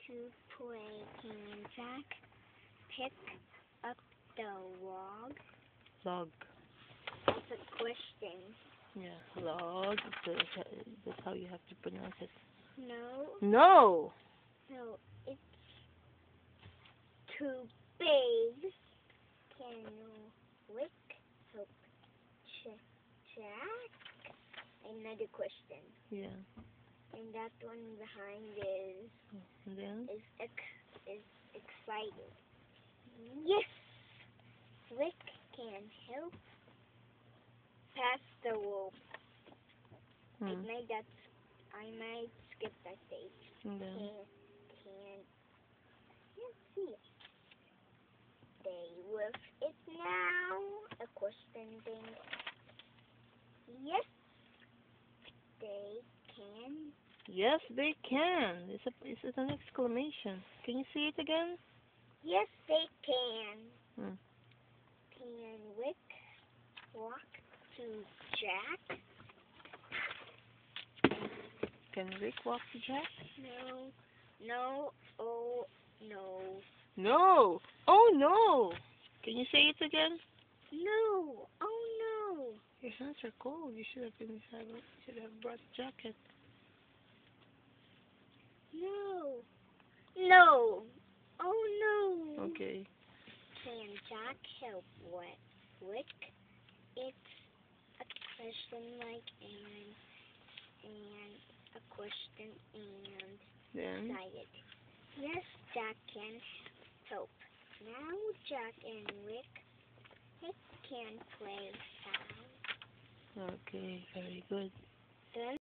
to play Can Jack pick up the log? Log. That's a question. Yeah, log. That's how you have to pronounce it. No. No! No, it's too big. Can Rick help Jack? Another question. Yeah. And that one behind is And then? is excited. Yes, Rick can help pass the rope. I might skip that page. And then? Can't see it. They with it now. A question thing. Yes, they can. Yes, they can. It's an exclamation. Can you see it again? Yes, they can. Hmm. Can Rick walk to Jack? Can Rick walk to Jack? No. No. Oh, no. No! Oh no! Can you say it again? No. Oh, no. Your hands are cold. You should have brought a jacket. No. No. Oh, no. Okay. Can Jack help Rick? It's a question like and a question and Then? excited. Yes, Jack can help. Now Jack and Rick can play foul. Okay, very good. Then